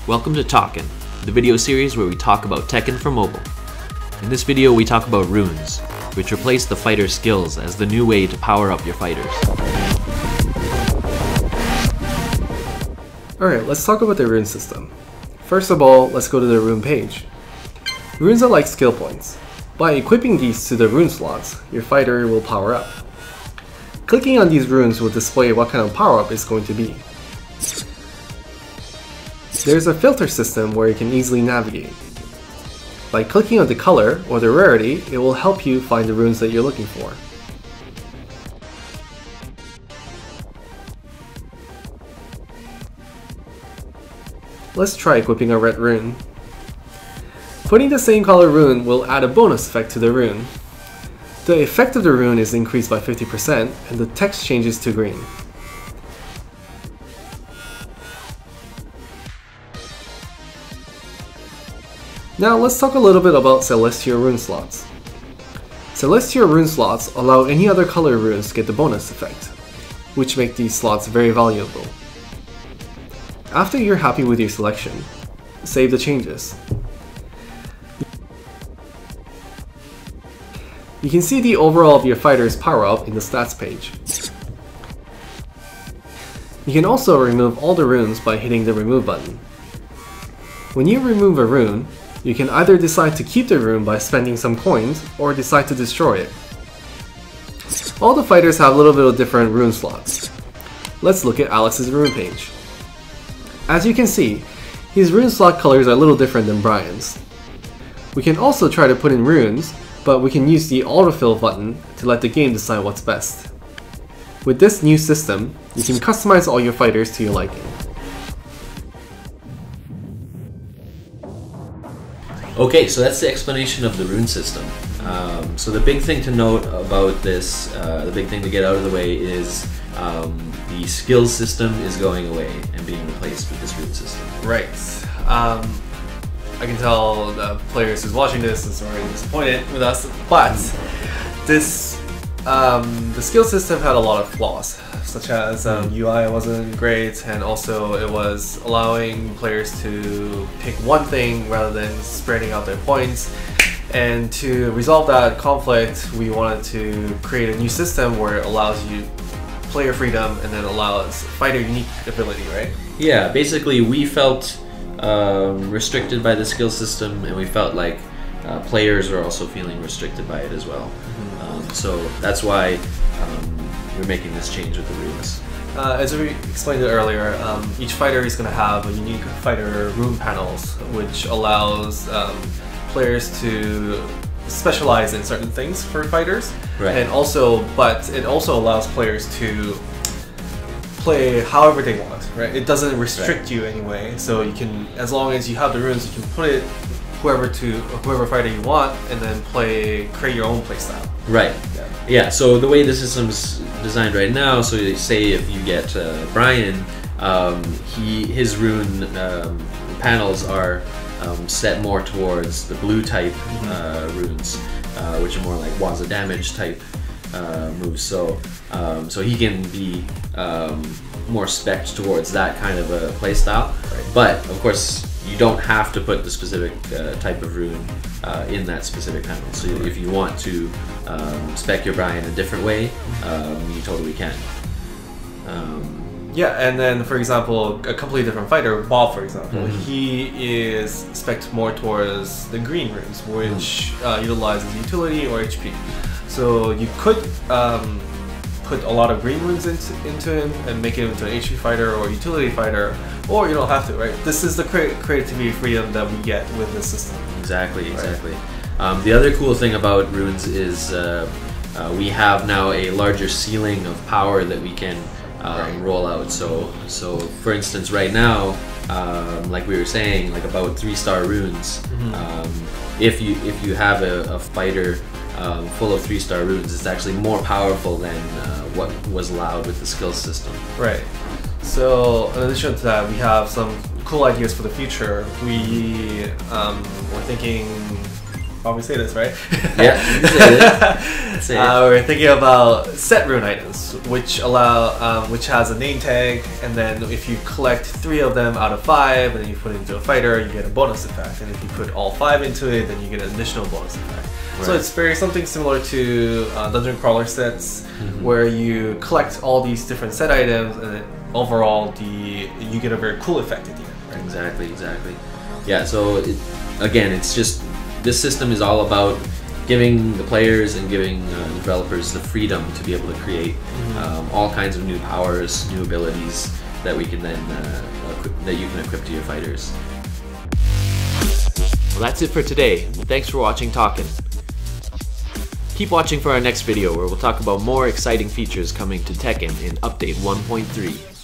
Welcome to Talkken, the video series where we talk about Tekken for mobile. In this video we talk about runes, which replace the fighter's skills as the new way to power up your fighters. Alright, let's talk about the rune system. First of all, let's go to the rune page. Runes are like skill points. By equipping these to the rune slots, your fighter will power up. Clicking on these runes will display what kind of power up it's going to be. There's a filter system where you can easily navigate. By clicking on the color or the rarity, it will help you find the runes that you're looking for. Let's try equipping a red rune. Putting the same color rune will add a bonus effect to the rune. The effect of the rune is increased by 50% and the text changes to green. Now let's talk a little bit about Celestial rune slots. Celestial rune slots allow any other color runes to get the bonus effect, which make these slots very valuable. After you're happy with your selection, save the changes. You can see the overall of your fighter's power up in the stats page. You can also remove all the runes by hitting the remove button. When you remove a rune, you can either decide to keep the rune by spending some coins or decide to destroy it. All the fighters have a little bit of different rune slots. Let's look at Alex's rune page. As you can see, his rune slot colors are a little different than Brian's. We can also try to put in runes, but we can use the autofill button to let the game decide what's best. With this new system, you can customize all your fighters to your liking. Okay, so that's the explanation of the rune system. So the big thing to note about this, the big thing to get out of the way is the skills system is going away and being replaced with this rune system. Right. I can tell the players who's watching this is already disappointed with us, but this the skill system had a lot of flaws, such as UI wasn't great, and also it was allowing players to pick one thing rather than spreading out their points. And to resolve that conflict, we wanted to create a new system where it allows you player freedom and then allows fighter unique ability, right? Yeah, basically we felt restricted by the skill system, and we felt like players are also feeling restricted by it as well. So that's why we're making this change with the runes. As we explained it earlier, each fighter is going to have a unique fighter rune panels, which allows players to specialize in certain things for fighters, right. And also, but it also allows players to play however they want, right? It doesn't restrict you anyway, so you can, as long as you have the runes, you can put it whoever fighter you want, and then create your own playstyle. Right. Yeah. So the way the system's designed right now, so say if you get Brian, his rune panels are set more towards the blue type runes, which are more like Waza damage type moves. So he can be more spec'd towards that kind of a playstyle. Right. But of course, you don't have to put the specific type of rune in that specific panel. So if you want to spec your Brian a different way, you totally can. Yeah, and then for example, a completely different fighter, Bob for example, he is spec'd more towards the green runes, which utilizes utility or HP. So you could put a lot of green runes into him and make him into an HP fighter or utility fighter, or you don't have to, right? This is the creativity freedom that we get with this system. Exactly. The other cool thing about runes is we have now a larger ceiling of power that we can roll out. So for instance, right now, like we were saying, like about 3-star runes, if you have a fighter full of 3-star runes, it's actually more powerful than what was allowed with the skill system. Right. So in addition to that, we have some cool ideas for the future. We're thinking, probably say this, right? Yeah, you can say it. Say it. We're thinking about set rune items, which has a name tag, and then if you collect 3 of them out of 5, and then you put it into a fighter, you get a bonus effect. And if you put all 5 into it, then you get an additional bonus effect. Right. So it's something similar to dungeon crawler sets, where you collect all these different set items, and then overall you get a very cool effect at the end. Right? Exactly. Yeah. So again, it's just this system is all about giving the players and giving developers the freedom to be able to create all kinds of new powers, new abilities that we can then that you can equip to your fighters. Well, that's it for today. Thanks for watching Talkken. Keep watching for our next video where we'll talk about more exciting features coming to Tekken in Update 1.3.